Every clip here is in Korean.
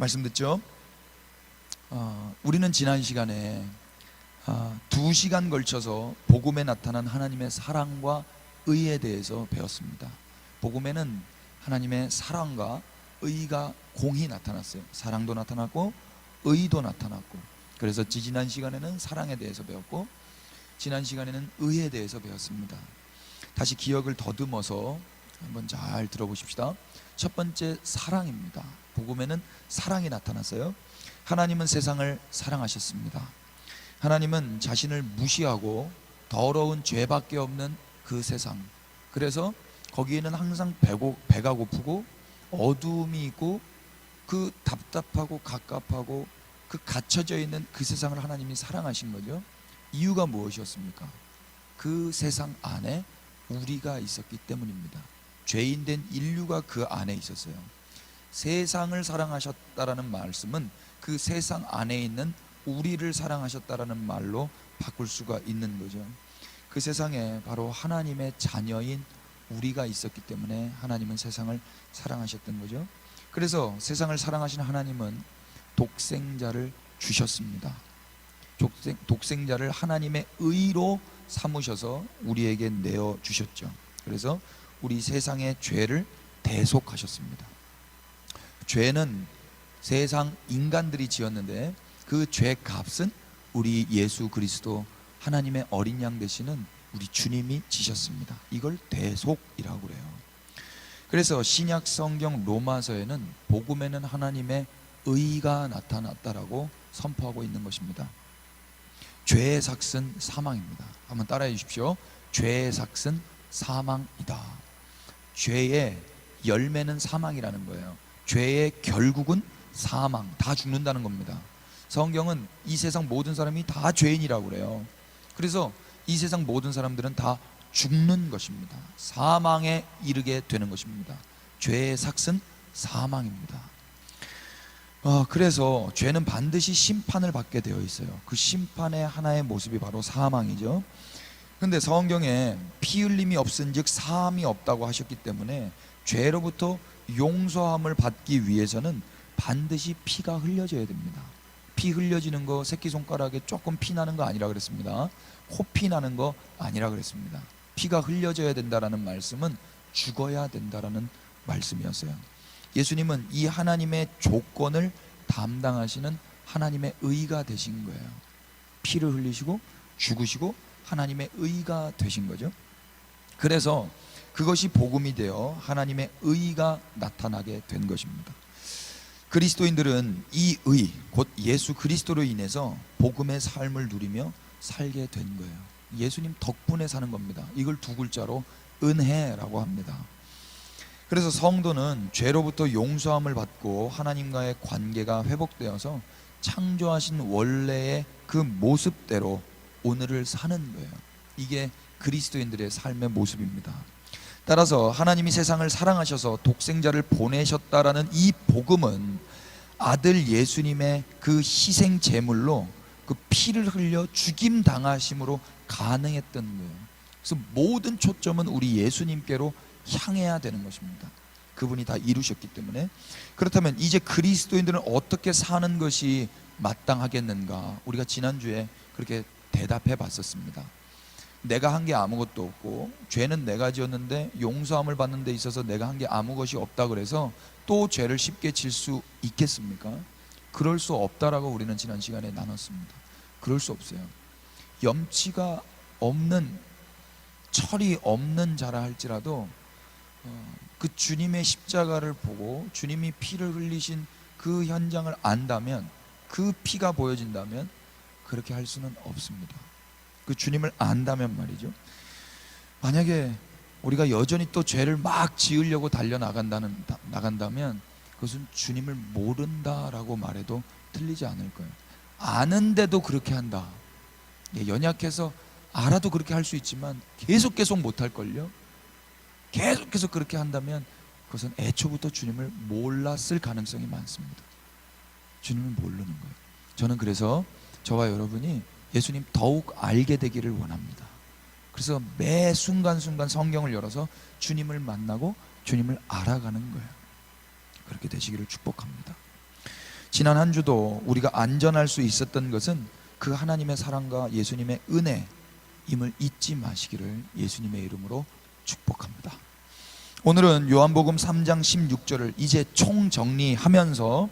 말씀 듣죠? 우리는 지난 시간에 2시간 걸쳐서 복음에 나타난 하나님의 사랑과 의에 대해서 배웠습니다. 복음에는 하나님의 사랑과 의가 공히 나타났어요. 사랑도 나타났고 의도 나타났고, 그래서 지난 시간에는 사랑에 대해서 배웠고 지난 시간에는 의에 대해서 배웠습니다. 다시 기억을 더듬어서 한번 잘 들어보십시다. 첫 번째, 사랑입니다. 복음에는 사랑이 나타났어요. 하나님은 세상을 사랑하셨습니다. 하나님은 자신을 무시하고 더러운 죄밖에 없는 그 세상, 그래서 거기에는 항상 배가 고프고 어두움이 있고 그 답답하고 갑갑하고 그 갇혀져 있는 그 세상을 하나님이 사랑하신 거죠. 이유가 무엇이었습니까? 그 세상 안에 우리가 있었기 때문입니다. 죄인된 인류가 그 안에 있었어요. 세상을 사랑하셨다라는 말씀은 그 세상 안에 있는 우리를 사랑하셨다라는 말로 바꿀 수가 있는 거죠. 그 세상에 바로 하나님의 자녀인 우리가 있었기 때문에 하나님은 세상을 사랑하셨던 거죠. 그래서 세상을 사랑하신 하나님은 독생자를 주셨습니다. 독생자를 하나님의 의로 삼으셔서 우리에게 내어 주셨죠. 그래서 우리 세상의 죄를 대속하셨습니다. 죄는 세상 인간들이 지었는데 그 죄 값은 우리 예수 그리스도 하나님의 어린 양 되시는 우리 주님이 지셨습니다. 이걸 대속이라고 그래요. 그래서 신약 성경 로마서에는 복음에는 하나님의 의가 나타났다라고 선포하고 있는 것입니다. 죄의 삭은 사망입니다. 한번 따라해 주십시오. 죄의 삭은 사망이다. 죄의 열매는 사망이라는 거예요. 죄의 결국은 사망, 다 죽는다는 겁니다. 성경은 이 세상 모든 사람이 다 죄인이라고 그래요. 그래서 이 세상 모든 사람들은 다 죽는 것입니다. 사망에 이르게 되는 것입니다. 죄의 삭은 사망입니다. 그래서 죄는 반드시 심판을 받게 되어 있어요. 그 심판의 하나의 모습이 바로 사망이죠. 그런데 성경에 피 흘림이 없은즉 사함이 없다고 하셨기 때문에 죄로부터 용서함을 받기 위해서는 반드시 피가 흘려져야 됩니다. 피 흘려지는 거 새끼손가락에 조금 피 나는 거 아니라 그랬습니다. 코피 나는 거 아니라 그랬습니다. 피가 흘려져야 된다라는 말씀은 죽어야 된다라는 말씀이었어요. 예수님은 이 하나님의 조건을 담당하시는 하나님의 의가 되신 거예요. 피를 흘리시고 죽으시고 하나님의 의가 되신 거죠. 그래서 그것이 복음이 되어 하나님의 의가 나타나게 된 것입니다. 그리스도인들은 이 의, 곧 예수 그리스도로 인해서 복음의 삶을 누리며 살게 된 거예요. 예수님 덕분에 사는 겁니다. 이걸 두 글자로 은혜라고 합니다. 그래서 성도는 죄로부터 용서함을 받고 하나님과의 관계가 회복되어서 창조하신 원래의 그 모습대로 오늘을 사는 거예요. 이게 그리스도인들의 삶의 모습입니다. 따라서 하나님이 세상을 사랑하셔서 독생자를 보내셨다라는 이 복음은 아들 예수님의 그 희생 제물로 그 피를 흘려 죽임 당하심으로 가능했던 거예요. 그래서 모든 초점은 우리 예수님께로 향해야 되는 것입니다. 그분이 다 이루셨기 때문에. 그렇다면 이제 그리스도인들은 어떻게 사는 것이 마땅하겠는가? 우리가 지난주에 그렇게 대답해 봤었습니다. 내가 한 게 아무것도 없고 죄는 내가 지었는데 용서함을 받는 데 있어서 내가 한 게 아무것이 없다 그래서 또 죄를 쉽게 질 수 있겠습니까? 그럴 수 없다라고 우리는 지난 시간에 나눴습니다. 그럴 수 없어요. 염치가 없는, 철이 없는 자라 할지라도 그 주님의 십자가를 보고 주님이 피를 흘리신 그 현장을 안다면, 그 피가 보여진다면 그렇게 할 수는 없습니다. 그 주님을 안다면 말이죠. 만약에 우리가 여전히 또 죄를 막 지으려고 나간다면 그것은 주님을 모른다라고 말해도 틀리지 않을 거예요. 아는데도 그렇게 한다. 연약해서 알아도 그렇게 할 수 있지만 계속 못할걸요. 계속 그렇게 한다면 그것은 애초부터 주님을 몰랐을 가능성이 많습니다. 주님을 모르는 거예요. 저는 그래서 저와 여러분이 예수님 더욱 알게 되기를 원합니다. 그래서 매 순간순간 성경을 열어서 주님을 만나고 주님을 알아가는 거예요. 그렇게 되시기를 축복합니다. 지난 한 주도 우리가 안전할 수 있었던 것은 그 하나님의 사랑과 예수님의 은혜임을 잊지 마시기를 예수님의 이름으로 축복합니다. 오늘은 요한복음 3장 16절을 이제 총정리하면서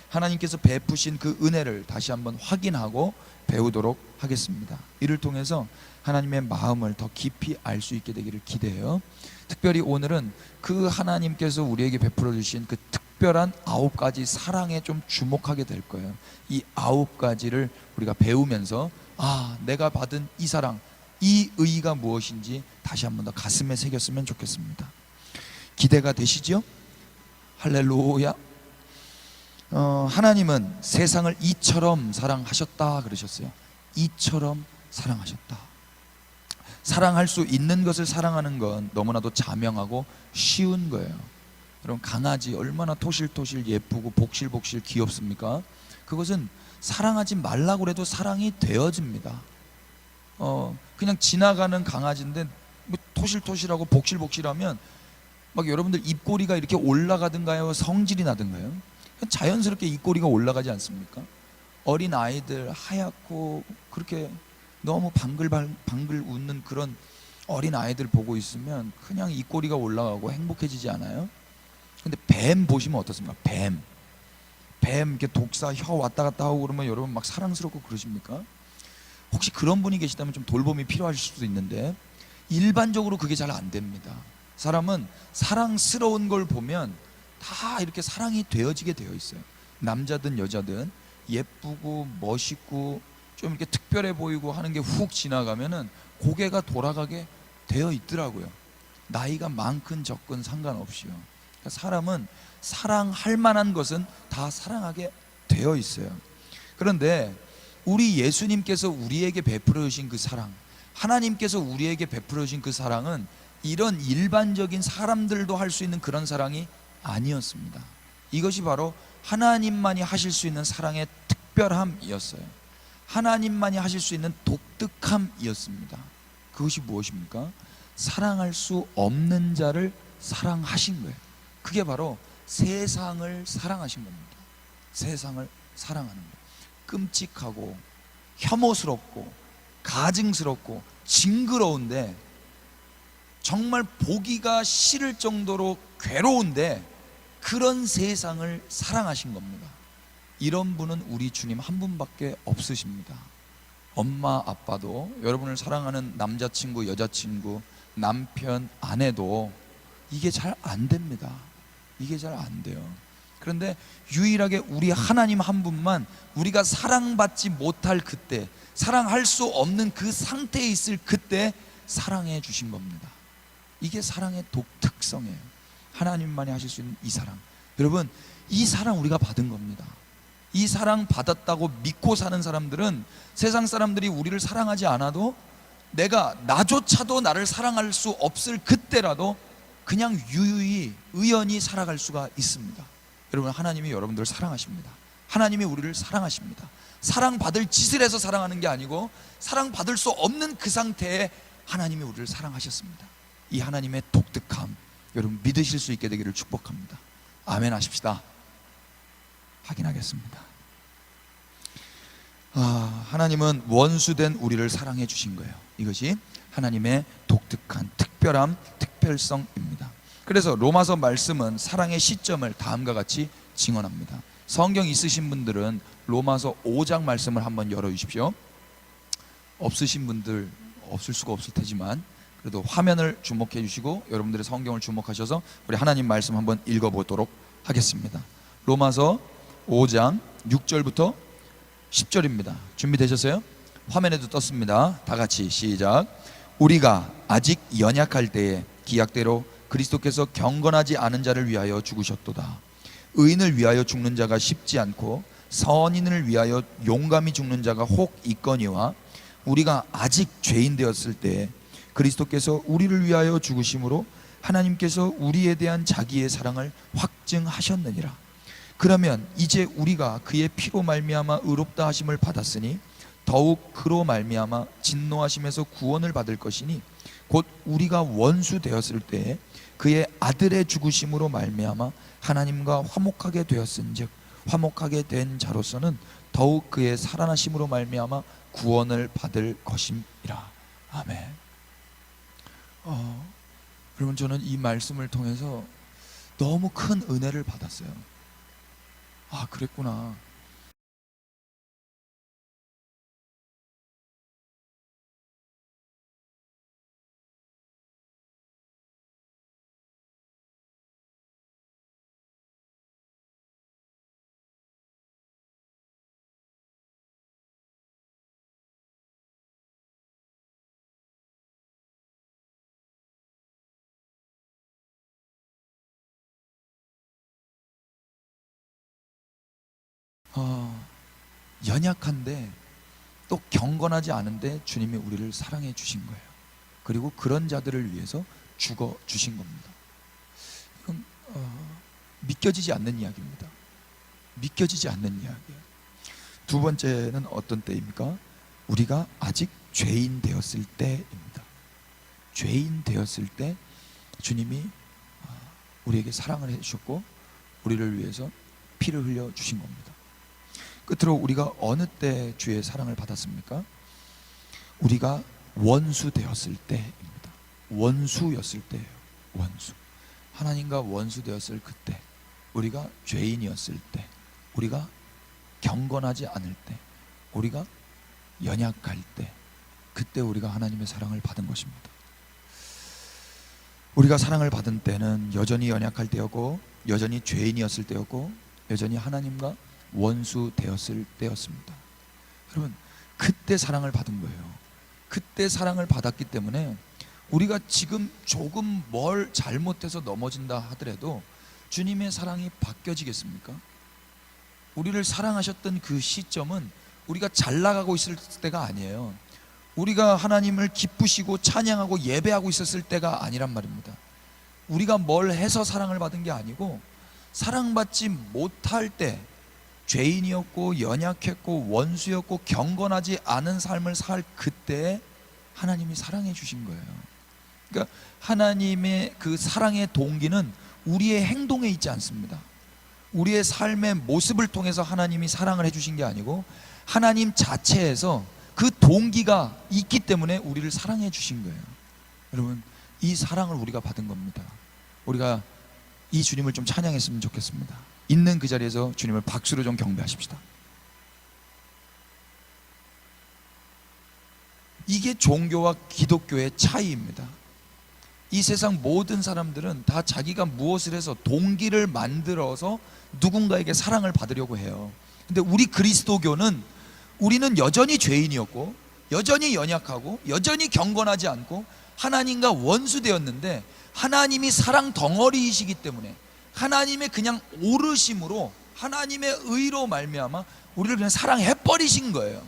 하나님께서 베푸신 그 은혜를 다시 한번 확인하고 배우도록 하겠습니다. 이를 통해서 하나님의 마음을 더 깊이 알 수 있게 되기를 기대해요. 특별히 오늘은 그 하나님께서 우리에게 베풀어 주신 그 특별한 9가지 사랑에 좀 주목하게 될 거예요. 이 9가지를 우리가 배우면서 내가 받은 이 사랑, 이 의의가 무엇인지 다시 한번 더 가슴에 새겼으면 좋겠습니다. 기대가 되시죠? 할렐루야. 하나님은 세상을 이처럼 사랑하셨다 그러셨어요. 이처럼 사랑하셨다. 사랑할 수 있는 것을 사랑하는 건 너무나도 자명하고 쉬운 거예요. 여러분, 강아지 얼마나 토실토실 예쁘고 복실복실 귀엽습니까? 그것은 사랑하지 말라고 해도 사랑이 되어집니다. 그냥 지나가는 강아지인데 뭐 토실토실하고 복실복실하면 막 여러분들 입꼬리가 이렇게 올라가든가요, 성질이 나든가요? 자연스럽게 입꼬리가 올라가지 않습니까? 어린 아이들 하얗고 그렇게 너무 방글방글 웃는 그런 어린 아이들 보고 있으면 그냥 입꼬리가 올라가고 행복해지지 않아요? 근데 뱀 보시면 어떻습니까? 뱀 이렇게 독사 혀 왔다 갔다 하고 그러면 여러분 막 사랑스럽고 그러십니까? 혹시 그런 분이 계시다면 좀 돌봄이 필요하실 수도 있는데 일반적으로 그게 잘 안 됩니다. 사람은 사랑스러운 걸 보면 다 이렇게 사랑이 되어지게 되어 있어요. 남자든 여자든 예쁘고 멋있고 좀 이렇게 특별해 보이고 하는 게 훅 지나가면은 고개가 돌아가게 되어 있더라고요. 나이가 많건 적건 상관없이요. 그러니까 사람은 사랑할 만한 것은 다 사랑하게 되어 있어요. 그런데 우리 예수님께서 우리에게 베풀어 주신 그 사랑, 하나님께서 우리에게 베풀어 주신 그 사랑은 이런 일반적인 사람들도 할 수 있는 그런 사랑이 아니었습니다. 이것이 바로 하나님만이 하실 수 있는 사랑의 특별함이었어요. 하나님만이 하실 수 있는 독특함이었습니다. 그것이 무엇입니까? 사랑할 수 없는 자를 사랑하신 거예요. 그게 바로 세상을 사랑하신 겁니다. 세상을 사랑하는 거예요. 끔찍하고 혐오스럽고 가증스럽고 징그러운데 정말 보기가 싫을 정도로 괴로운데 그런 세상을 사랑하신 겁니다. 이런 분은 우리 주님 한 분밖에 없으십니다. 엄마 아빠도 여러분을 사랑하는 남자친구 여자친구 남편 아내도 이게 잘 안 됩니다. 이게 잘 안 돼요. 그런데 유일하게 우리 하나님 한 분만 우리가 사랑받지 못할 그때, 사랑할 수 없는 그 상태에 있을 그때 사랑해 주신 겁니다. 이게 사랑의 독특성이에요. 하나님만이 하실 수 있는 이 사랑. 여러분, 이 사랑 우리가 받은 겁니다. 이 사랑 받았다고 믿고 사는 사람들은 세상 사람들이 우리를 사랑하지 않아도 내가 나조차도 나를 사랑할 수 없을 그때라도 그냥 유유히 의연히 살아갈 수가 있습니다. 여러분, 하나님이 여러분들을 사랑하십니다. 하나님이 우리를 사랑하십니다. 사랑받을 짓을 해서 사랑하는 게 아니고 사랑받을 수 없는 그 상태에 하나님이 우리를 사랑하셨습니다. 이 하나님의 독특함, 여러분 믿으실 수 있게 되기를 축복합니다. 아멘 하십시다. 확인하겠습니다. 하나님은 원수된 우리를 사랑해 주신 거예요. 이것이 하나님의 독특한 특별함, 특별성입니다. 그래서 로마서 말씀은 사랑의 시점을 다음과 같이 증언합니다. 성경 있으신 분들은 로마서 5장 말씀을 한번 열어주십시오. 없으신 분들 없을 수가 없을 테지만 그래도 화면을 주목해 주시고 여러분들의 성경을 주목하셔서 우리 하나님 말씀 한번 읽어보도록 하겠습니다. 로마서 5장 6절부터 10절입니다. 준비되셨어요? 화면에도 떴습니다. 다 같이 시작. 우리가 아직 연약할 때에 기약대로 그리스도께서 경건하지 않은 자를 위하여 죽으셨도다. 의인을 위하여 죽는 자가 쉽지 않고 선인을 위하여 용감히 죽는 자가 혹 있거니와 우리가 아직 죄인 되었을 때에 그리스도께서 우리를 위하여 죽으심으로 하나님께서 우리에 대한 자기의 사랑을 확증하셨느니라. 그러면 이제 우리가 그의 피로 말미암아 의롭다 하심을 받았으니 더욱 그로 말미암아 진노하심에서 구원을 받을 것이니 곧 우리가 원수 되었을 때에 그의 아들의 죽으심으로 말미암아 하나님과 화목하게 되었은즉 화목하게 된 자로서는 더욱 그의 살아나심으로 말미암아 구원을 받을 것임이라. 아멘. 여러분, 저는 이 말씀을 통해서 너무 큰 은혜를 받았어요. 아, 그랬구나. 연약한데 또 경건하지 않은데 주님이 우리를 사랑해 주신 거예요. 그리고 그런 자들을 위해서 죽어 주신 겁니다. 이건 믿겨지지 않는 이야기입니다. 믿겨지지 않는 이야기예요. 두 번째는 어떤 때입니까? 우리가 아직 죄인 되었을 때입니다. 죄인 되었을 때 주님이 우리에게 사랑을 해주셨고 우리를 위해서 피를 흘려 주신 겁니다. 끝으로 우리가 어느 때 주의 사랑을 받았습니까? 우리가 원수 되었을 때입니다. 원수였을 때예요. 원수. 하나님과 원수 되었을 그때, 우리가 죄인이었을 때, 우리가 경건하지 않을 때, 우리가 연약할 때, 그때 우리가 하나님의 사랑을 받은 것입니다. 우리가 사랑을 받은 때는 여전히 연약할 때였고, 여전히 죄인이었을 때였고, 여전히 하나님과 원수 되었을 때였습니다. 여러분, 그때 사랑을 받은 거예요. 그때 사랑을 받았기 때문에 우리가 지금 조금 뭘 잘못해서 넘어진다 하더라도 주님의 사랑이 바뀌어지겠습니까? 우리를 사랑하셨던 그 시점은 우리가 잘 나가고 있을 때가 아니에요. 우리가 하나님을 기쁘시고 찬양하고 예배하고 있었을 때가 아니란 말입니다. 우리가 뭘 해서 사랑을 받은 게 아니고 사랑받지 못할 때, 죄인이었고 연약했고 원수였고 경건하지 않은 삶을 살 그때 하나님이 사랑해 주신 거예요. 그러니까 하나님의 그 사랑의 동기는 우리의 행동에 있지 않습니다. 우리의 삶의 모습을 통해서 하나님이 사랑을 해주신 게 아니고 하나님 자체에서 그 동기가 있기 때문에 우리를 사랑해 주신 거예요. 여러분, 이 사랑을 우리가 받은 겁니다. 우리가 이 주님을 좀 찬양했으면 좋겠습니다. 있는 그 자리에서 주님을 박수로 좀 경배하십시다. 이게 종교와 기독교의 차이입니다. 이 세상 모든 사람들은 다 자기가 무엇을 해서 동기를 만들어서 누군가에게 사랑을 받으려고 해요. 근데 우리 그리스도교는 우리는 여전히 죄인이었고 여전히 연약하고 여전히 경건하지 않고 하나님과 원수되었는데 하나님이 사랑 덩어리이시기 때문에 하나님의 그냥 오르심으로 하나님의 의로 말미암아 우리를 그냥 사랑해 버리신 거예요.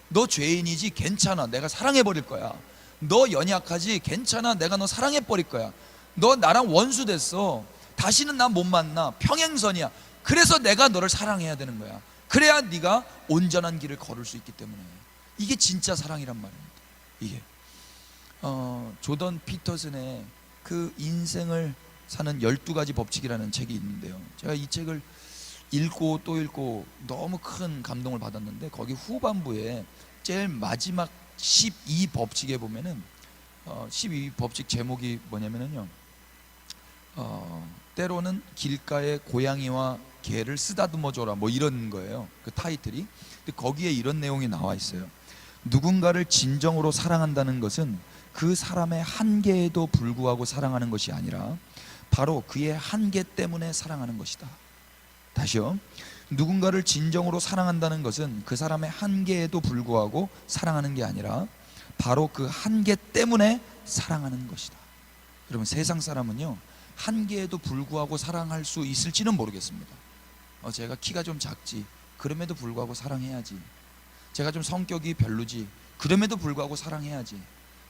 너 죄인이지? 괜찮아, 내가 사랑해 버릴 거야. 너 연약하지? 괜찮아, 내가 너 사랑해 버릴 거야. 너 나랑 원수 됐어, 다시는 나 못 만나, 평행선이야. 그래서 내가 너를 사랑해야 되는 거야. 그래야 네가 온전한 길을 걸을 수 있기 때문에. 이게 진짜 사랑이란 말입니다. 이게 조던 피터슨의 그 인생을 사는 12가지 법칙이라는 책이 있는데요, 제가 이 책을 읽고 또 읽고 너무 큰 감동을 받았는데 거기 후반부에 제일 마지막 12법칙에 보면은 12법칙 제목이 뭐냐면요, 때로는 길가에 고양이와 개를 쓰다듬어 줘라, 뭐 이런 거예요. 그 타이틀이. 근데 거기에 이런 내용이 나와 있어요. 누군가를 진정으로 사랑한다는 것은 그 사람의 한계에도 불구하고 사랑하는 것이 아니라 바로 그의 한계 때문에 사랑하는 것이다. 다시요. 누군가를 진정으로 사랑한다는 것은 그 사람의 한계에도 불구하고 사랑하는 게 아니라 바로 그 한계 때문에 사랑하는 것이다. 여러분, 세상 사람은요, 한계에도 불구하고 사랑할 수 있을지는 모르겠습니다. 제가 키가 좀 작지, 그럼에도 불구하고 사랑해야지. 제가 좀 성격이 별로지, 그럼에도 불구하고 사랑해야지.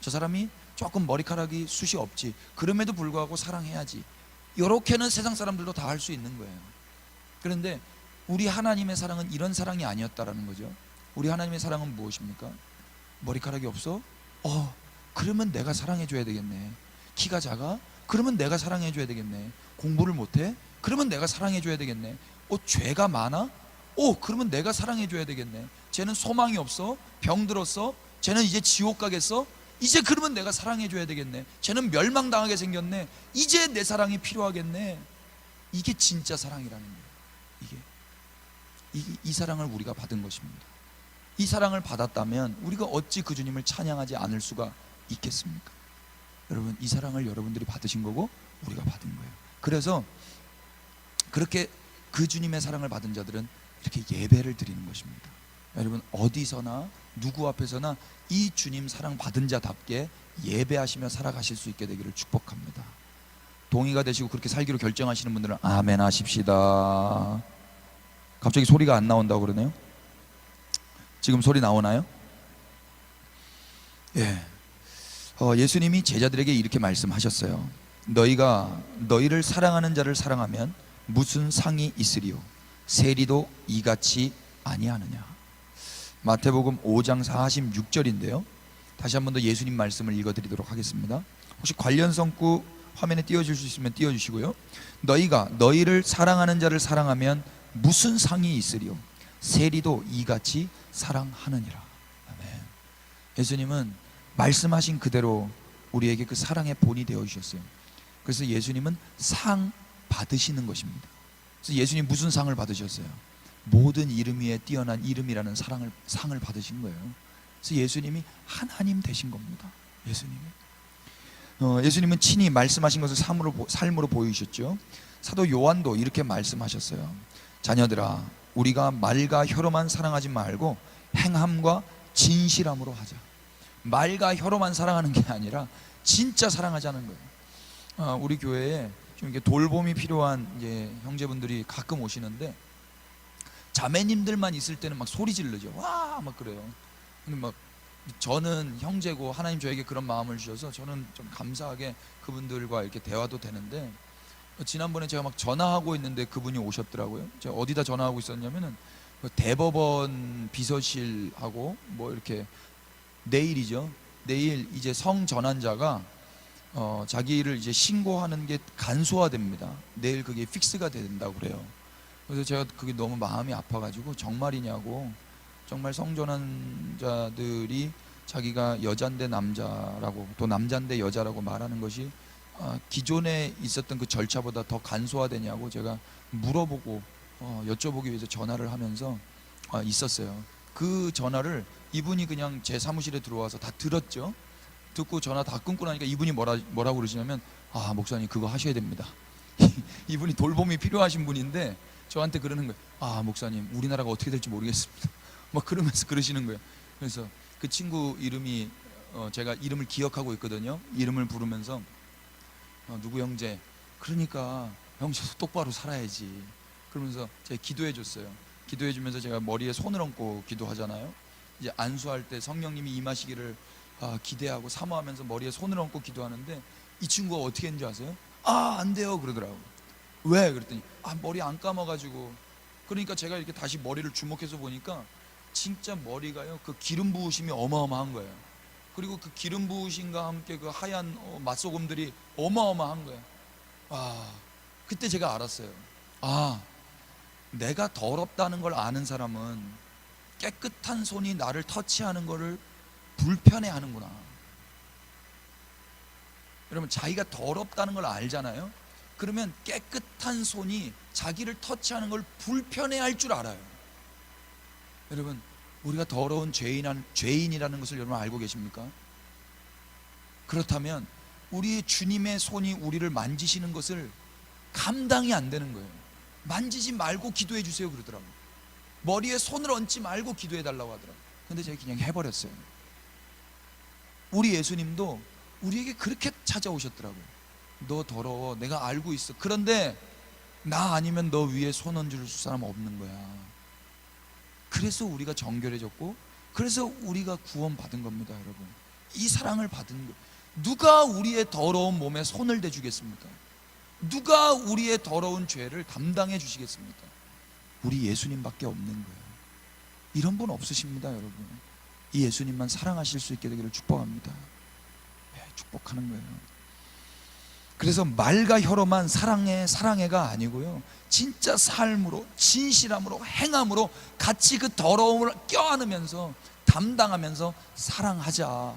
저 사람이 조금 머리카락이 숱이 없지, 그럼에도 불구하고 사랑해야지. 이렇게는 세상 사람들도 다 할 수 있는 거예요. 그런데 우리 하나님의 사랑은 이런 사랑이 아니었다라는 거죠. 우리 하나님의 사랑은 무엇입니까? 머리카락이 없어? 그러면 내가 사랑해 줘야 되겠네. 키가 작아? 그러면 내가 사랑해 줘야 되겠네. 공부를 못해? 그러면 내가 사랑해줘야 되겠네. 죄가 많아? 그러면 내가 사랑해줘야 되겠네. 쟤는 소망이 없어, 병들었어, 쟤는 이제 지옥 가겠어, 이제 그러면 내가 사랑해줘야 되겠네. 쟤는 멸망당하게 생겼네, 이제 내 사랑이 필요하겠네. 이게 진짜 사랑이라는 거예요. 이 사랑을 우리가 받은 것입니다. 이 사랑을 받았다면 우리가 어찌 그 주님을 찬양하지 않을 수가 있겠습니까? 여러분, 이 사랑을 여러분들이 받으신 거고 우리가 받은 거예요. 그래서 그렇게 그 주님의 사랑을 받은 자들은 이렇게 예배를 드리는 것입니다. 여러분, 어디서나 누구 앞에서나 이 주님 사랑 받은 자답게 예배하시며 살아가실 수 있게 되기를 축복합니다. 동의가 되시고 그렇게 살기로 결정하시는 분들은 아멘 하십시다. 갑자기 소리가 안 나온다고 그러네요. 지금 소리 나오나요? 예수님이 제자들에게 이렇게 말씀하셨어요. 너희가 너희를 사랑하는 자를 사랑하면 무슨 상이 있으리요? 세리도 이같이 아니하느냐. 마태복음 5장 46절인데요 다시 한 번 더 예수님 말씀을 읽어드리도록 하겠습니다. 혹시 관련 성구 화면에 띄워줄 수 있으면 띄워주시고요. 너희가 너희를 사랑하는 자를 사랑하면 무슨 상이 있으리요? 세리도 이같이 사랑하느니라. 아멘. 예수님은 말씀하신 그대로 우리에게 그 사랑의 본이 되어주셨어요. 그래서 예수님은 상 받으시는 것입니다. 그래서 예수님 무슨 상을 받으셨어요? 모든 이름 위에 뛰어난 이름이라는 상을 받으신 거예요. 그래서 예수님이 하나님 되신 겁니다. 예수님은 친히 말씀하신 것을 삶으로 보이셨죠. 사도 요한도 이렇게 말씀하셨어요. 자녀들아, 우리가 말과 혀로만 사랑하지 말고 행함과 진실함으로 하자. 말과 혀로만 사랑하는 게 아니라 진짜 사랑하자는 거예요. 우리 교회에 좀 이렇게 돌봄이 필요한 이제 형제분들이 가끔 오시는데 자매님들만 있을 때는 막 소리 지르죠. 와, 막 그래요. 근데 막 저는 형제고 하나님 저에게 그런 마음을 주셔서 저는 좀 감사하게 그분들과 이렇게 대화도 되는데, 지난번에 제가 막 전화하고 있는데 그분이 오셨더라고요. 제가 어디다 전화하고 있었냐면은 대법원 비서실하고 뭐 이렇게 내일이죠. 내일 이제 성전환자가 자기를 이제 신고하는 게 간소화됩니다. 내일 그게 픽스가 된다고 그래요. 그래서 제가 그게 너무 마음이 아파가지고 정말이냐고, 정말 성전환자들이 자기가 여잔데 남자라고 또 남잔데 여자라고 말하는 것이 기존에 있었던 그 절차보다 더 간소화되냐고 제가 물어보고 여쭤보기 위해서 전화를 하면서 있었어요. 그 전화를 이분이 그냥 제 사무실에 들어와서 다 들었죠. 듣고 전화 다 끊고 나니까 이분이 뭐라고 그러시냐면, 목사님 그거 하셔야 됩니다. 이분이 돌봄이 필요하신 분인데 저한테 그러는 거예요. 목사님 우리나라가 어떻게 될지 모르겠습니다. 막 그러면서 그러시는 거예요. 그래서 그 친구 이름이 제가 이름을 기억하고 있거든요. 이름을 부르면서 누구 형제, 그러니까 형제도 똑바로 살아야지 그러면서 제가 기도해 줬어요. 기도해 주면서 제가 머리에 손을 얹고 기도하잖아요. 이제 안수할 때 성령님이 임하시기를 기대하고 사모하면서 머리에 손을 얹고 기도하는데 이 친구가 어떻게 했는지 아세요? 안 돼요 그러더라고요. 왜? 그랬더니 머리 안 감아가지고. 그러니까 제가 이렇게 다시 머리를 주목해서 보니까 진짜 머리가요, 그 기름 부으심이 어마어마한 거예요. 그리고 그 기름 부으심과 함께 그 하얀 맛소금들이 어마어마한 거예요. 그때 제가 알았어요. 내가 더럽다는 걸 아는 사람은 깨끗한 손이 나를 터치하는 거를 불편해 하는구나. 여러분, 자기가 더럽다는 걸 알잖아요. 그러면 깨끗한 손이 자기를 터치하는 걸 불편해 할 줄 알아요. 여러분, 우리가 더러운 죄인이라는 것을 여러분 알고 계십니까? 그렇다면 우리 주님의 손이 우리를 만지시는 것을 감당이 안 되는 거예요. 만지지 말고 기도해 주세요 그러더라고요. 머리에 손을 얹지 말고 기도해 달라고 하더라고요. 근데 제가 그냥 해버렸어요. 우리 예수님도 우리에게 그렇게 찾아오셨더라고요. 너 더러워, 내가 알고 있어. 그런데 나 아니면 너 위에 손 얹을 사람 없는 거야. 그래서 우리가 정결해졌고, 그래서 우리가 구원받은 겁니다. 여러분, 이 사랑을 받은 거. 누가 우리의 더러운 몸에 손을 대주겠습니까? 누가 우리의 더러운 죄를 담당해 주시겠습니까? 우리 예수님밖에 없는 거예요. 이런 분 없으십니다. 여러분, 이 예수님만 사랑하실 수 있게 되기를 축복합니다. 축복하는 거예요. 그래서 말과 혀로만 사랑해 사랑해가 아니고요, 진짜 삶으로, 진실함으로, 행함으로 같이 그 더러움을 껴안으면서 담당하면서 사랑하자.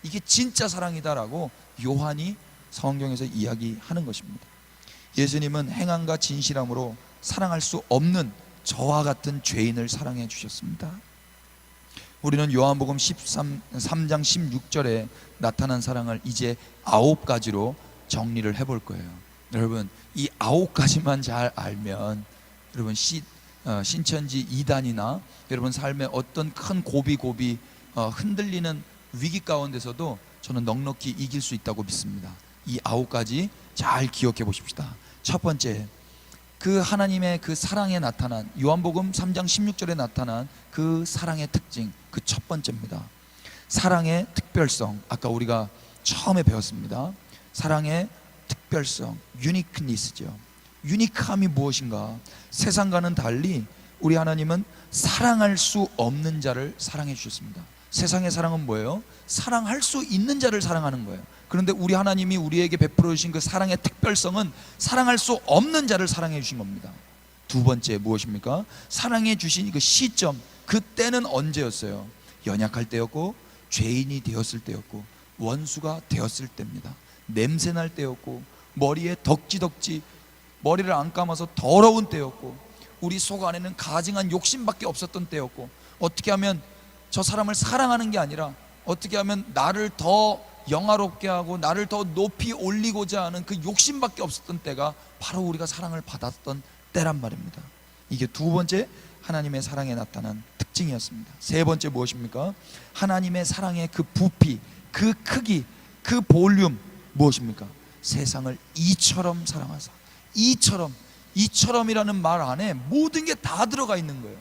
이게 진짜 사랑이다라고 요한이 성경에서 이야기하는 것입니다. 예수님은 행함과 진실함으로 사랑할 수 없는 저와 같은 죄인을 사랑해 주셨습니다. 우리는 요한복음 3장 16절에 나타난 사랑을 이제 9가지로 정리를 해볼 거예요. 여러분, 이 9가지만 잘 알면 여러분 신천지 2단이나 여러분 삶의 어떤 큰 고비 흔들리는 위기 가운데서도 저는 넉넉히 이길 수 있다고 믿습니다. 이 9가지 잘 기억해 보십시다. 첫 번째, 그 하나님의 그 사랑에 나타난, 요한복음 3장 16절에 나타난 그 사랑의 특징, 그 첫 번째입니다. 사랑의 특별성. 아까 우리가 처음에 배웠습니다. 사랑의 특별성, 유니크니스죠. 유니크함이 무엇인가? 세상과는 달리 우리 하나님은 사랑할 수 없는 자를 사랑해 주셨습니다. 세상의 사랑은 뭐예요? 사랑할 수 있는 자를 사랑하는 거예요. 그런데 우리 하나님이 우리에게 베풀어 주신 그 사랑의 특별성은 사랑할 수 없는 자를 사랑해 주신 겁니다. 두 번째 무엇입니까? 사랑해 주신 그 시점, 그때는 언제였어요? 연약할 때였고, 죄인이 되었을 때였고, 원수가 되었을 때입니다. 냄새날 때였고, 머리에 덕지덕지 머리를 안 감아서 더러운 때였고, 우리 속 안에는 가증한 욕심밖에 없었던 때였고, 어떻게 하면 저 사람을 사랑하는 게 아니라 어떻게 하면 나를 더 영화롭게 하고 나를 더 높이 올리고자 하는 그 욕심밖에 없었던 때가 바로 우리가 사랑을 받았던 때란 말입니다. 이게 두 번째 하나님의 사랑에 나타난 특징이었습니다. 세 번째 무엇입니까? 하나님의 사랑의 그 부피, 그 크기, 그 볼륨 무엇입니까? 세상을 이처럼 사랑하사. 이처럼이라는 말 안에 모든 게 다 들어가 있는 거예요.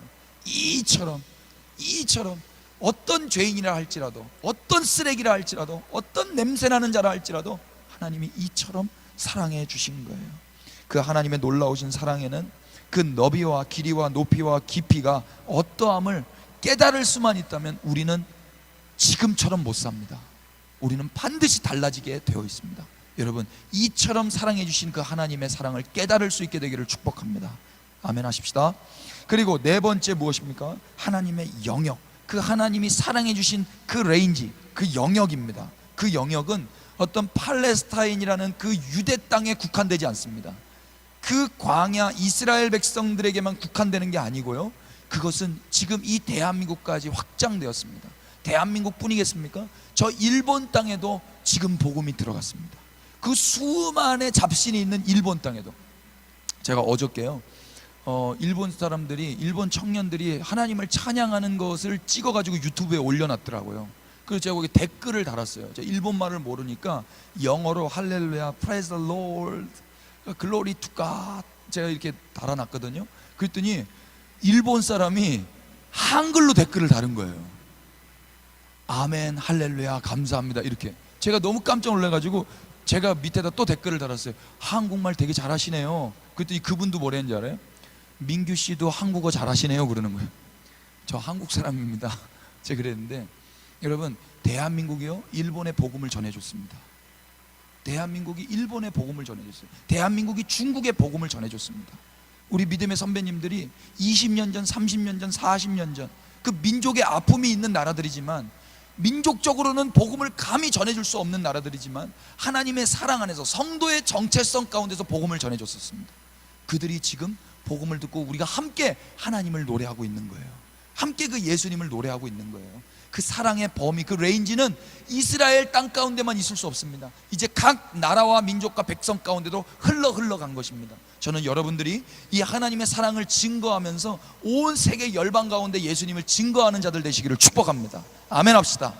이처럼 어떤 죄인이라 할지라도, 어떤 쓰레기라 할지라도, 어떤 냄새나는 자라 할지라도 하나님이 이처럼 사랑해 주신 거예요. 그 하나님의 놀라우신 사랑에는 그 너비와 길이와 높이와 깊이가 어떠함을 깨달을 수만 있다면 우리는 지금처럼 못 삽니다. 우리는 반드시 달라지게 되어 있습니다. 여러분, 이처럼 사랑해 주신 그 하나님의 사랑을 깨달을 수 있게 되기를 축복합니다. 아멘 하십시다. 그리고 네 번째 무엇입니까? 하나님의 영역. 그 하나님이 사랑해 주신 그 레인지, 그 영역입니다. 그 영역은 어떤 팔레스타인이라는 그 유대 땅에 국한되지 않습니다. 그 광야 이스라엘 백성들에게만 국한되는 게 아니고요, 그것은 지금 이 대한민국까지 확장되었습니다. 대한민국 뿐이겠습니까? 저 일본 땅에도 지금 복음이 들어갔습니다. 그 수많은 잡신이 있는 일본 땅에도. 제가 어저께요, 일본 사람들이, 일본 청년들이 하나님을 찬양하는 것을 찍어가지고 유튜브에 올려놨더라고요. 그래서 제가 거기 댓글을 달았어요. 제가 일본말을 모르니까 영어로 할렐루야, praise the Lord, glory to God 제가 이렇게 달아놨거든요. 그랬더니 일본 사람이 한글로 댓글을 다른 거예요. 아멘, 할렐루야, 감사합니다, 이렇게. 제가 너무 깜짝 놀라가지고 제가 밑에다 또 댓글을 달았어요. 한국말 되게 잘하시네요. 그랬더니 그분도 뭐랬는지 알아요? 민규 씨도 한국어 잘하시네요, 그러는 거예요. 저 한국 사람입니다. 제가 그랬는데, 여러분, 대한민국이요, 일본의 복음을 전해줬습니다. 대한민국이 일본의 복음을 전해줬어요. 대한민국이 중국의 복음을 전해줬습니다. 우리 믿음의 선배님들이 20년 전, 30년 전, 40년 전 그 민족의 아픔이 있는 나라들이지만, 민족적으로는 복음을 감히 전해줄 수 없는 나라들이지만 하나님의 사랑 안에서, 성도의 정체성 가운데서 복음을 전해줬었습니다. 그들이 지금 복음을 듣고 우리가 함께 하나님을 노래하고 있는 거예요. 함께 그 예수님을 노래하고 있는 거예요. 그 사랑의 범위, 그 레인지는 이스라엘 땅 가운데만 있을 수 없습니다. 이제 각 나라와 민족과 백성 가운데도 흘러간 것입니다. 저는 여러분들이 이 하나님의 사랑을 증거하면서 온 세계 열방 가운데 예수님을 증거하는 자들 되시기를 축복합니다. 아멘 합시다.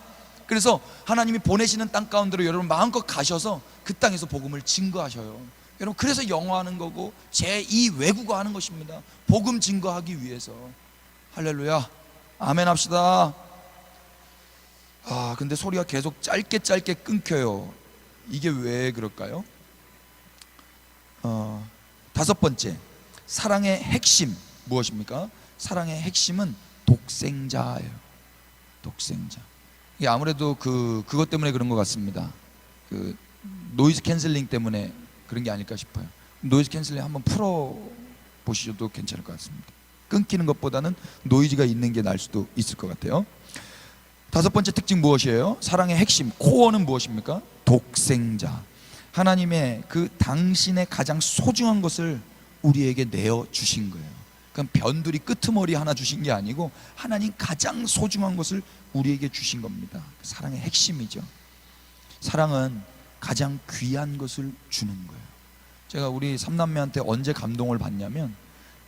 그래서 하나님이 보내시는 땅 가운데로 여러분 마음껏 가셔서 그 땅에서 복음을 증거하셔요. 여러분, 그래서 영어하는 거고 제2 외국어 하는 것입니다. 복음 증거하기 위해서. 할렐루야, 아멘 합시다. 근데 소리가 계속 짧게 끊겨요. 이게 왜 그럴까요? 다섯 번째, 사랑의 핵심 무엇입니까? 사랑의 핵심은 독생자예요. 독생자. 이게 아무래도 그것 때문에 그런 것 같습니다. 노이즈 캔슬링 때문에 그런 게 아닐까 싶어요. 노이즈 캔슬링 한번 풀어 보시셔도 괜찮을 것 같습니다. 끊기는 것보다는 노이즈가 있는 게 나을 수도 있을 것 같아요. 다섯 번째 특징 무엇이에요? 사랑의 핵심, 코어는 무엇입니까? 독생자. 하나님의 그 당신의 가장 소중한 것을 우리에게 내어 주신 거예요. 그럼 변두리 끄트머리 하나 주신 게 아니고 하나님 가장 소중한 것을 우리에게 주신 겁니다. 사랑의 핵심이죠. 사랑은 가장 귀한 것을 주는 거예요. 제가 우리 삼남매한테 언제 감동을 받냐면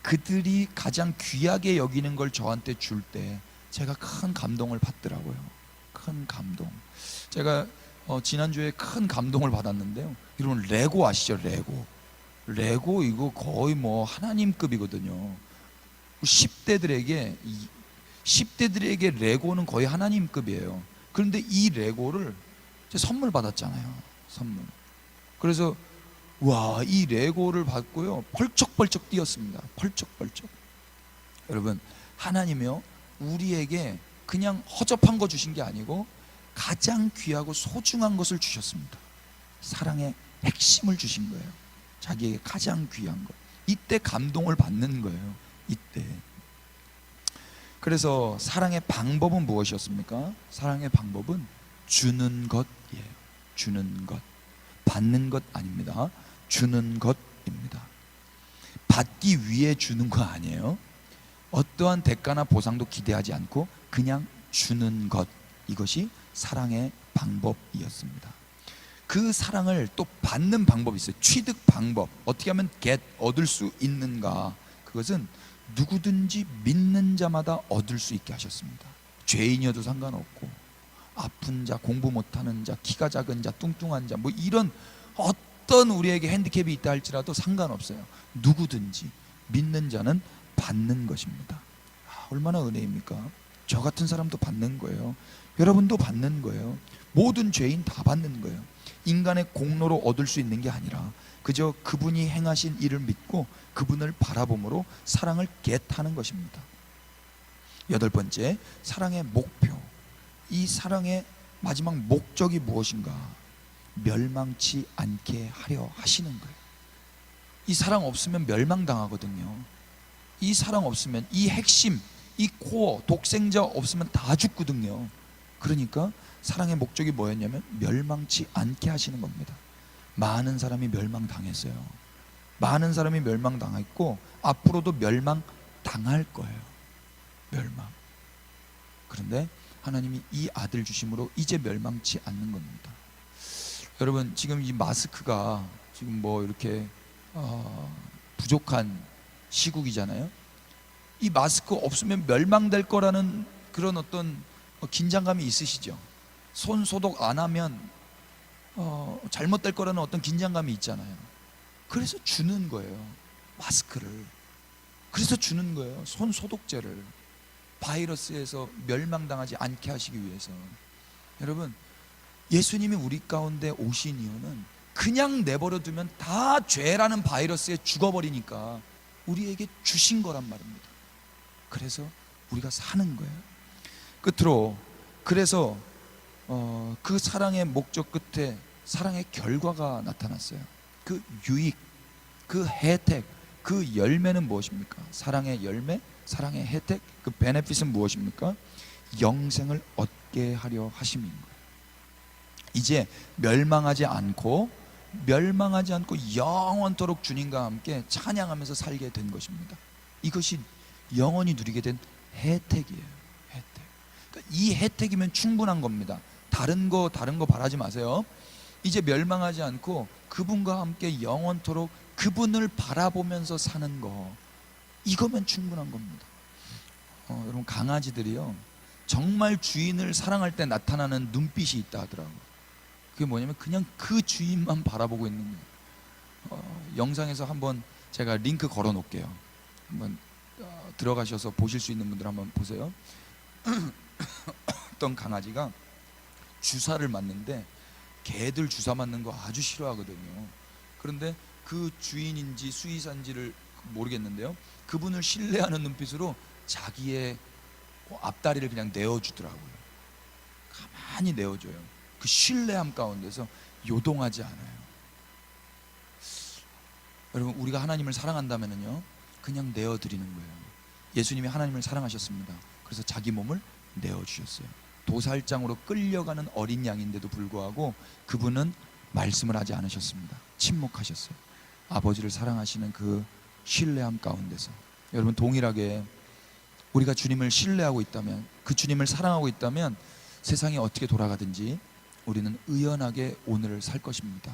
그들이 가장 귀하게 여기는 걸 저한테 줄 때 제가 큰 감동을 받더라고요. 큰 감동. 제가 지난주에 큰 감동을 받았는데요. 여러분 레고 아시죠? 레고 이거 거의 뭐 하나님급이거든요. 10대들에게 레고는 거의 하나님급이에요. 그런데 이 레고를 선물 받았잖아요. 선물. 그래서 와, 이 레고를 받고요 펄쩍펄쩍 뛰었습니다. 펄쩍펄쩍. 여러분 하나님이요 우리에게 그냥 허접한 거 주신 게 아니고 가장 귀하고 소중한 것을 주셨습니다. 사랑의 핵심을 주신 거예요. 자기에게 가장 귀한 것. 이때 감동을 받는 거예요. 이때. 그래서 사랑의 방법은 무엇이었습니까? 사랑의 방법은 주는 것이에요. 주는 것. 받는 것 아닙니다. 주는 것입니다. 받기 위해 주는 거 아니에요. 어떠한 대가나 보상도 기대하지 않고 그냥 주는 것, 이것이 사랑의 방법이었습니다. 그 사랑을 또 받는 방법이 있어요. 취득 방법. 어떻게 하면 얻을 수 있는가? 그것은 누구든지 믿는 자마다 얻을 수 있게 하셨습니다. 죄인이어도 상관없고 아픈 자, 공부 못하는 자, 키가 작은 자, 뚱뚱한 자, 뭐 이런 어떤 우리에게 핸디캡이 있다 할지라도 상관없어요. 누구든지 믿는 자는 받는 것입니다. 얼마나 은혜입니까? 저 같은 사람도 받는 거예요. 여러분도 받는 거예요. 모든 죄인 다 받는 거예요. 인간의 공로로 얻을 수 있는 게 아니라 그저 그분이 행하신 일을 믿고 그분을 바라봄으로 사랑을 겟하는 것입니다. 여덟 번째, 사랑의 목표. 이 사랑의 마지막 목적이 무엇인가? 멸망치 않게 하려 하시는 거예요. 이 사랑 없으면 멸망당하거든요. 이 사랑 없으면, 이 핵심, 이 코어, 독생자 없으면 다 죽거든요. 그러니까 사랑의 목적이 뭐였냐면 멸망치 않게 하시는 겁니다. 많은 사람이 멸망당했어요. 많은 사람이 멸망당했고 앞으로도 멸망당할 거예요. 멸망. 그런데 하나님이 이 아들 주심으로 이제 멸망치 않는 겁니다. 여러분 지금 이 마스크가 지금 뭐 이렇게 부족한 시국이잖아요. 이 마스크 없으면 멸망될 거라는 그런 어떤 긴장감이 있으시죠? 손 소독 안 하면 잘못될 거라는 어떤 긴장감이 있잖아요. 그래서 주는 거예요. 마스크를. 그래서 주는 거예요. 손 소독제를. 바이러스에서 멸망당하지 않게 하시기 위해서. 여러분 예수님이 우리 가운데 오신 이유는 그냥 내버려 두면 다 죄라는 바이러스에 죽어버리니까 우리에게 주신 거란 말입니다. 그래서 우리가 사는 거예요. 끝으로 그래서 그 사랑의 목적 끝에 사랑의 결과가 나타났어요. 그 유익, 그 혜택, 그 열매는 무엇입니까? 사랑의 열매, 사랑의 혜택, 그 베네핏은 무엇입니까? 영생을 얻게 하려 하심인 거예요. 이제 멸망하지 않고 영원토록 주님과 함께 찬양하면서 살게 된 것입니다. 이것이 영원히 누리게 된 혜택이에요. 혜택. 그러니까 이 혜택이면 충분한 겁니다. 다른 거 바라지 마세요. 이제 멸망하지 않고 그분과 함께 영원토록 그분을 바라보면서 사는 거, 이거면 충분한 겁니다. 여러분 강아지들이요 정말 주인을 사랑할 때 나타나는 눈빛이 있다 하더라고요. 그게 뭐냐면 그냥 그 주인만 바라보고 있는 거예요. 영상에서 한번 제가 링크 걸어 놓을게요. 한번 들어가셔서 보실 수 있는 분들 한번 보세요. 어떤 강아지가 주사를 맞는데 개들 주사 맞는 거 아주 싫어하거든요. 그런데 그 주인인지 수의사인지를 모르겠는데요, 그분을 신뢰하는 눈빛으로 자기의 앞다리를 그냥 내어주더라고요. 가만히 내어줘요. 그 신뢰함 가운데서 요동하지 않아요. 여러분, 우리가 하나님을 사랑한다면요 그냥 내어드리는 거예요. 예수님이 하나님을 사랑하셨습니다. 그래서 자기 몸을 내어주셨어요. 도살장으로 끌려가는 어린 양인데도 불구하고 그분은 말씀을 하지 않으셨습니다. 침묵하셨어요. 아버지를 사랑하시는 그 신뢰함 가운데서. 여러분, 동일하게 우리가 주님을 신뢰하고 있다면, 그 주님을 사랑하고 있다면 세상이 어떻게 돌아가든지 우리는 의연하게 오늘을 살 것입니다.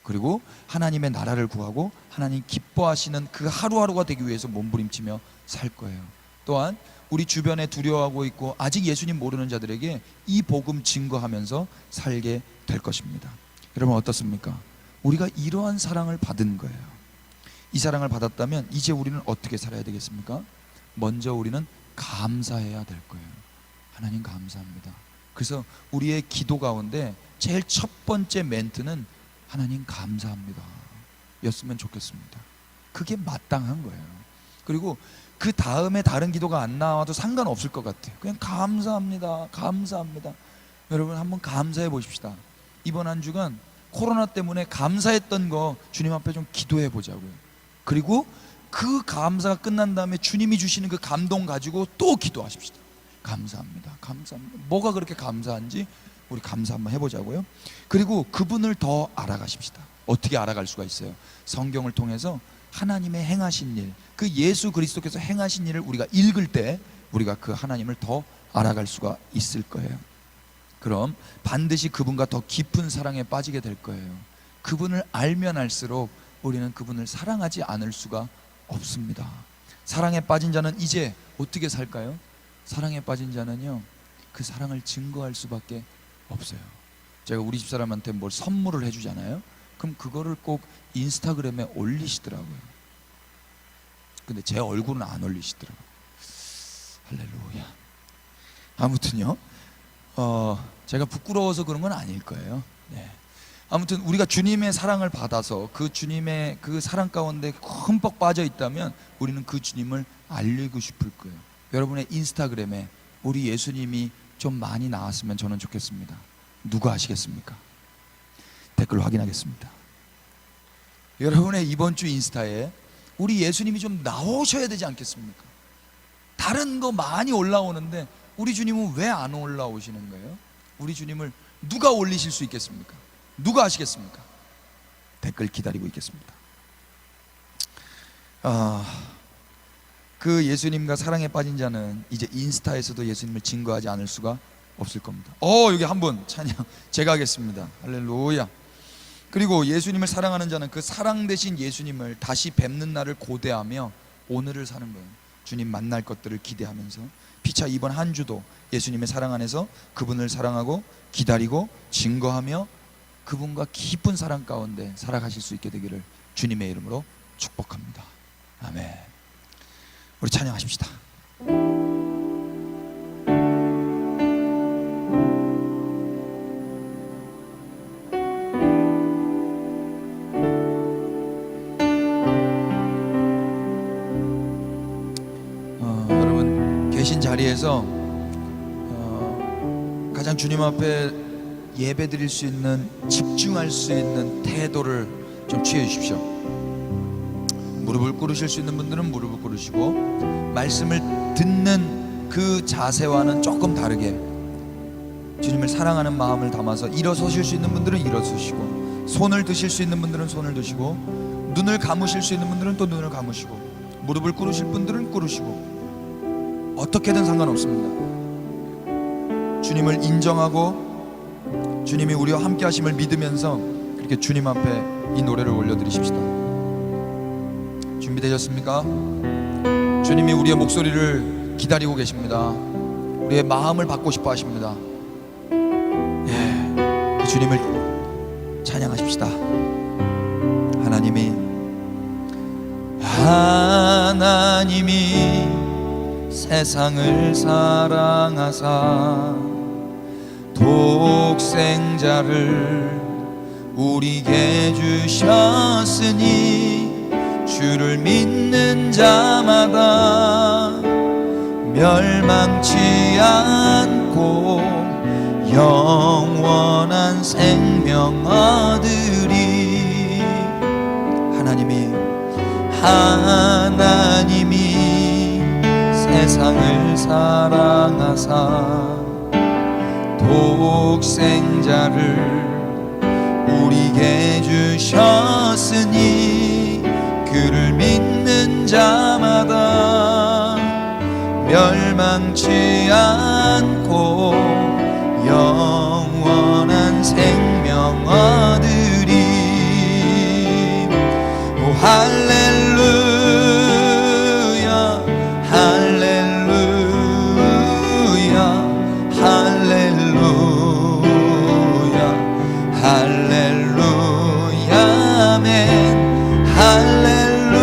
그리고 하나님의 나라를 구하고 하나님 기뻐하시는 그 하루하루가 되기 위해서 몸부림치며 살 거예요. 또한 우리 주변에 두려워하고 있고 아직 예수님 모르는 자들에게 이 복음 증거하면서 살게 될 것입니다. 여러분, 어떻습니까? 우리가 이러한 사랑을 받은 거예요. 이 사랑을 받았다면 이제 우리는 어떻게 살아야 되겠습니까? 먼저 우리는 감사해야 될 거예요. 하나님 감사합니다. 그래서 우리의 기도 가운데 제일 첫 번째 멘트는 하나님 감사합니다 였으면 좋겠습니다. 그게 마땅한 거예요. 그리고 그 다음에 다른 기도가 안 나와도 상관없을 것 같아요. 그냥 감사합니다, 감사합니다. 여러분, 한번 감사해 보십시다. 이번 한 주간 코로나 때문에 감사했던 거 주님 앞에 좀 기도해 보자고요. 그리고 그 감사가 끝난 다음에 주님이 주시는 그 감동 가지고 또 기도하십시다. 감사합니다, 감사합니다. 뭐가 그렇게 감사한지 우리 감사 한번 해보자고요. 그리고 그분을 더 알아가십시다. 어떻게 알아갈 수가 있어요? 성경을 통해서 하나님의 행하신 일, 그 예수 그리스도께서 행하신 일을 우리가 읽을 때 우리가 그 하나님을 더 알아갈 수가 있을 거예요. 그럼 반드시 그분과 더 깊은 사랑에 빠지게 될 거예요. 그분을 알면 알수록 우리는 그분을 사랑하지 않을 수가 없습니다. 사랑에 빠진 자는 이제 어떻게 살까요? 사랑에 빠진 자는요, 그 사랑을 증거할 수밖에 없어요. 제가 우리 집사람한테 뭘 선물을 해주잖아요. 그럼 그거를 꼭 인스타그램에 올리시더라고요. 근데 제 얼굴은 안 올리시더라고요. 할렐루야. 아무튼요, 제가 부끄러워서 그런 건 아닐 거예요. 네. 아무튼 우리가 주님의 사랑을 받아서 그 주님의 그 사랑 가운데 흠뻑 빠져 있다면 우리는 그 주님을 알리고 싶을 거예요. 여러분의 인스타그램에 우리 예수님이 좀 많이 나왔으면 저는 좋겠습니다. 누가 아시겠습니까? 댓글 확인하겠습니다. 여러분의 이번 주 인스타에 우리 예수님이 좀 나오셔야 되지 않겠습니까? 다른 거 많이 올라오는데 우리 주님은 왜 안 올라오시는 거예요? 우리 주님을 누가 올리실 수 있겠습니까? 누가 아시겠습니까? 댓글 기다리고 있겠습니다. 그 예수님과 사랑에 빠진 자는 이제 인스타에서도 예수님을 증거하지 않을 수가 없을 겁니다. 여기 한 분 찬양 제가 하겠습니다. 할렐루야. 그리고 예수님을 사랑하는 자는 그 사랑 되신 예수님을 다시 뵙는 날을 고대하며 오늘을 사는 거예요. 주님 만날 것들을 기대하면서 피차 이번 한 주도 예수님의 사랑 안에서 그분을 사랑하고 기다리고 증거하며 그분과 깊은 사랑 가운데 살아가실 수 있게 되기를 주님의 이름으로 축복합니다. 아멘. 우리 찬양하십시다. 여러분 계신 자리에서 가장 주님 앞에 예배 드릴 수 있는, 집중할 수 있는 태도를 좀 취해 주십시오. 무릎을 꿇으실 수 있는 분들은 무릎을 꿇으시고, 말씀을 듣는 그 자세와는 조금 다르게 주님을 사랑하는 마음을 담아서 일어서실 수 있는 분들은 일어서시고, 손을 드실 수 있는 분들은 손을 드시고, 눈을 감으실 수 있는 분들은 또 눈을 감으시고, 무릎을 꿇으실 분들은 꿇으시고, 어떻게든 상관없습니다. 주님을 인정하고 주님이 우리와 함께 하심을 믿으면서 그렇게 주님 앞에 이 노래를 올려드리십시다. 준비되셨습니까? 주님이 우리의 목소리를 기다리고 계십니다. 우리의 마음을 받고 싶어 하십니다. 그 주님을 찬양하십시다. 하나님이 세상을 사랑하사 독생자를 우리에게 주셨으니 주를 믿는 자마다 멸망치 않고 영원한 생명 얻으리. 하나님이 세상을 사랑하사 독생자를 우리에게 주셨으니 그를 믿는 자마다 멸망치 않고 영원한 생명 얻으리. 오 할렐루야 할렐루야 할렐루야 할렐루야 아멘. 할렐루야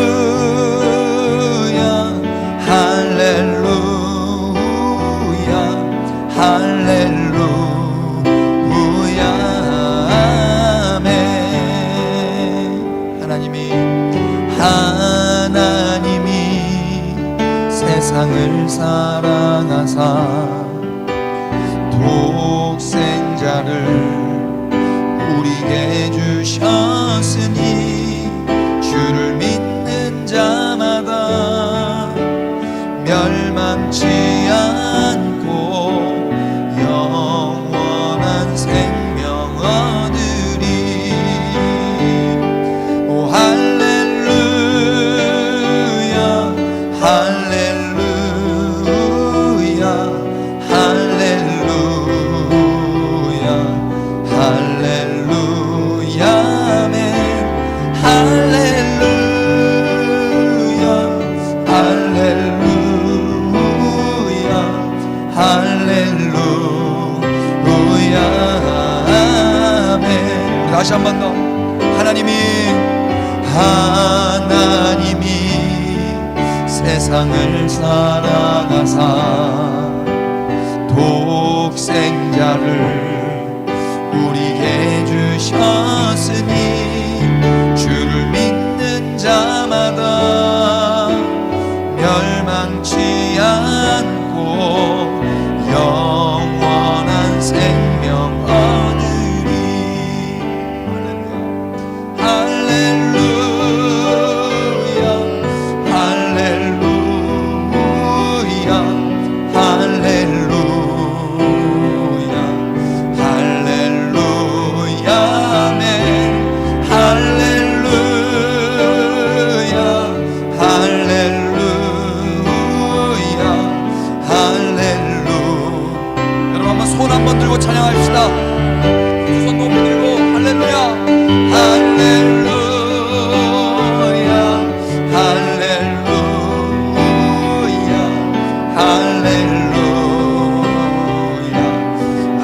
할렐루야 할렐루야 아멘. 하나님이 세상을 사랑하사 독생자를 우리에게 주셨으니 주를 믿는 자마다 멸망치 않고 영원한 생명 얻으리. 오 할렐루야 할렐루야 할렐루야 할렐루야 아멘. 할렐루야 할렐루야 할렐루야 아멘. 다시 한 번 더. 하나님이 세상을 사랑하사 독생자를 우리에게 주셨으니 주를 믿는 자마다 멸망치 않고 영원한 생명 얻으리. 할렐루야 할렐루야 할렐루야 할렐루야 아멘. 할렐루야 할렐루야 할렐루야. 여러분 한번 손 한번 들고 찬양합시다. 두 손 높이 들고 할렐루야 할렐루야 할렐루야 할렐루야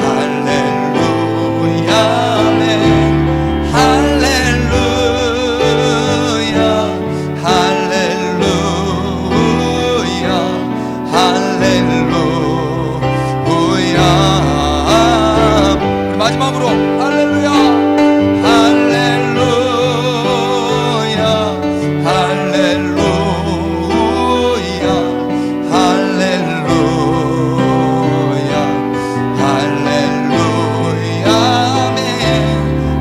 할렐루야 아멘. 할렐루야 할렐루야 할렐루야. 우리 마지막으로 할렐루야 할렐루야 할렐루야 할렐루야 할렐루야 아멘.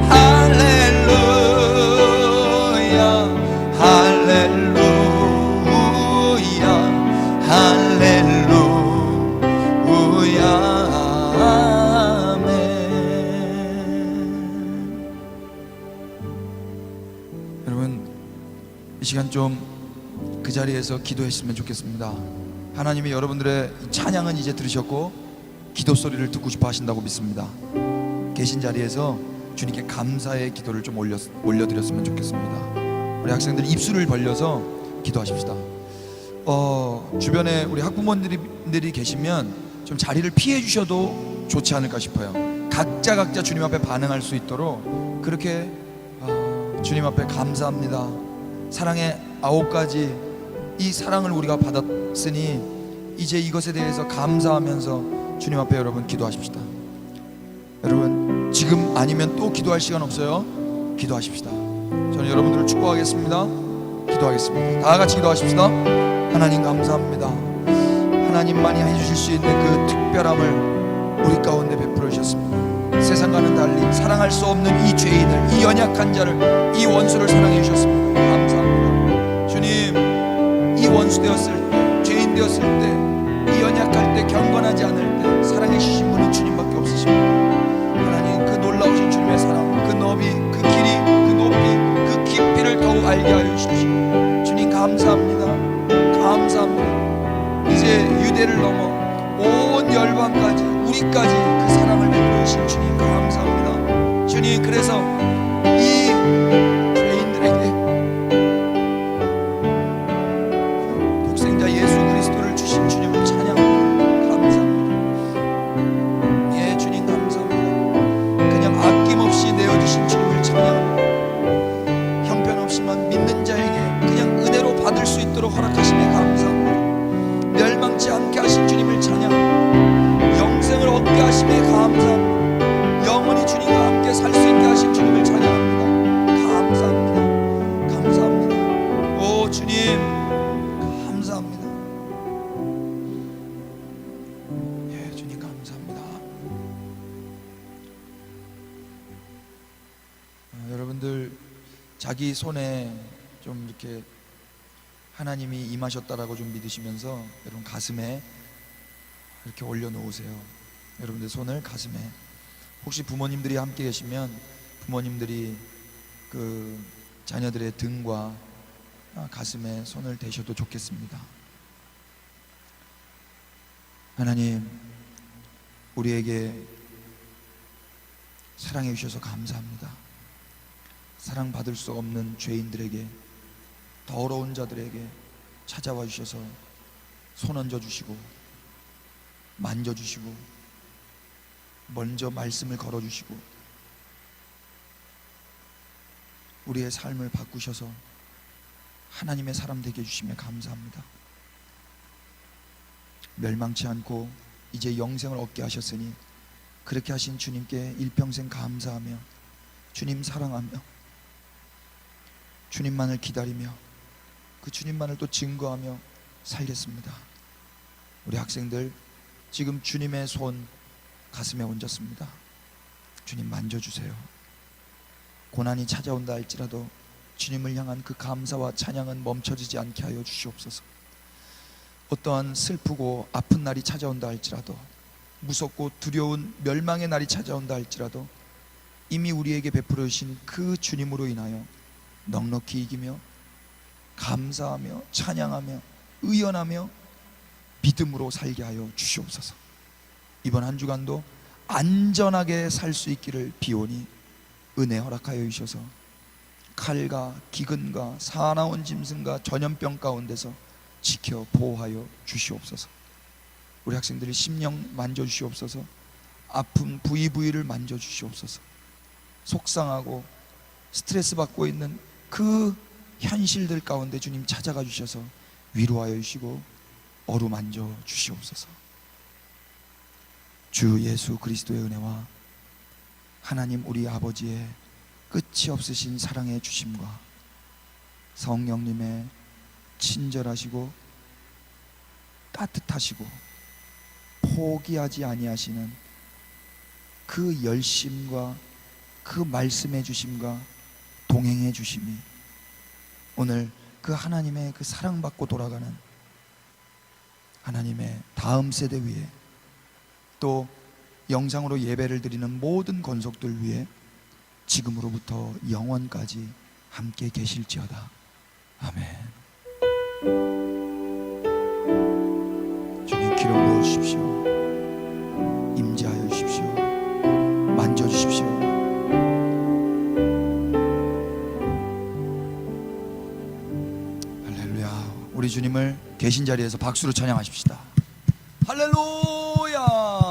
할렐루야 할렐루야 할렐루야 아멘. 여러분 이 시간 좀 그 자리에서 기도했으면 좋겠습니다. 하나님이 여러분들의 찬양은 이제 들으셨고 기도 소리를 듣고 싶어 하신다고 믿습니다. 계신 자리에서 주님께 감사의 기도를 좀 올려드렸으면 좋겠습니다. 우리 학생들 입술을 벌려서 기도하십시다. 주변에 우리 학부모님들이 계시면 좀 자리를 피해 주셔도 좋지 않을까 싶어요. 각자 주님 앞에 반응할 수 있도록 그렇게 주님 앞에 감사합니다. 사랑의 9가지 이 사랑을 우리가 받았으니 이제 이것에 대해서 감사하면서 주님 앞에 여러분 기도하십시다. 여러분 지금 아니면 또 기도할 시간 없어요. 기도하십시다. 저는 여러분들을 축복하겠습니다. 기도하겠습니다. 다 같이 기도하십시다. 하나님 감사합니다. 하나님만이 해주실 수 있는 그 특별함을 우리 가운데 베풀어 주셨습니다. 세상과는 달리 사랑할 수 없는 이 죄인을, 이 연약한 자를, 이 원수를 사랑해 주셨습니다. 감사합니다. 주님, 이 원수 되었을 때, 죄인 되었을 때, 이 연약할 때, 경건하지 않을 때 사랑해 주신 분은 주님밖에 없으십니다. 하나님, 그 놀라우신 주님의 사랑, 그 너비, 그 길이, 그 높이, 그 깊이를 더욱 알게 하여 주시고, 주님 감사합니다. 감사합니다. 이제 유대를 넘어 온 열방까지, 우리까지 그 사랑을 베풀어 주신 주님 감사합니다. 주님, 그래서 이 죄인들에게 독생자 예수 그리스도를 주신 주님을 찬양합니다. 감사합니다. 예, 주님 감사합니다. 그냥 아낌없이 내어주신 주님을 찬양합니다. 형편없지만 믿는 자에게 그냥 은혜로 받을 수 있도록 허락하심에 감사합니다. 멸망치 않게 하신 주님을 찬양합니다. 영생을 얻게 하심에 감사합니다. 영원히 주님과 함께 살 수 있게 하신 주님을 찬양합니다. 감사합니다. 감사합니다. 오 주님 감사합니다. 예, 주님 감사합니다. 여러분들 자기 손에 좀 이렇게 하나님이 임하셨다라고 좀 믿으시면서 여러분 가슴에 이렇게 올려놓으세요. 여러분들 손을 가슴에. 혹시 부모님들이 함께 계시면 부모님들이 그 자녀들의 등과 가슴에 손을 대셔도 좋겠습니다. 하나님, 우리에게 사랑해 주셔서 감사합니다. 사랑받을 수 없는 죄인들에게, 더러운 자들에게 찾아와 주셔서 손 얹어 주시고 만져 주시고 먼저 말씀을 걸어 주시고 우리의 삶을 바꾸셔서 하나님의 사람 되게 해주시며 감사합니다. 멸망치 않고 이제 영생을 얻게 하셨으니 그렇게 하신 주님께 일평생 감사하며 주님 사랑하며 주님만을 기다리며 그 주님만을 또 증거하며 살겠습니다. 우리 학생들 지금 주님의 손 가슴에 얹었습니다. 주님 만져주세요. 고난이 찾아온다 할지라도 주님을 향한 그 감사와 찬양은 멈춰지지 않게 하여 주시옵소서. 어떠한 슬프고 아픈 날이 찾아온다 할지라도, 무섭고 두려운 멸망의 날이 찾아온다 할지라도 이미 우리에게 베풀어 주신 그 주님으로 인하여 넉넉히 이기며 감사하며 찬양하며 의연하며 믿음으로 살게 하여 주시옵소서. 이번 한 주간도 안전하게 살 수 있기를 비오니 은혜 허락하여 주셔서 칼과 기근과 사나운 짐승과 전염병 가운데서 지켜 보호하여 주시옵소서. 우리 학생들이 심령 만져주시옵소서. 아픈 부위를 만져주시옵소서. 속상하고 스트레스 받고 있는 그 현실들 가운데 주님 찾아가 주셔서 위로하여 주시고 어루만져 주시옵소서. 주 예수 그리스도의 은혜와 하나님 우리 아버지의 끝이 없으신 사랑의 주심과 성령님의 친절하시고 따뜻하시고 포기하지 아니하시는 그 열심과 그 말씀해 주심과 동행해 주심이 오늘 그 하나님의 그 사랑받고 돌아가는 하나님의 다음 세대 위에, 또 영상으로 예배를 드리는 모든 권속들 위에 지금으로부터 영원까지 함께 계실지어다. 아멘. 주님 기름 부어 주십시오. 임재하여 주십시오. 만져 주십시오. 할렐루야. 우리 주님을 계신 자리에서 박수로 찬양하십시다. 할렐루야.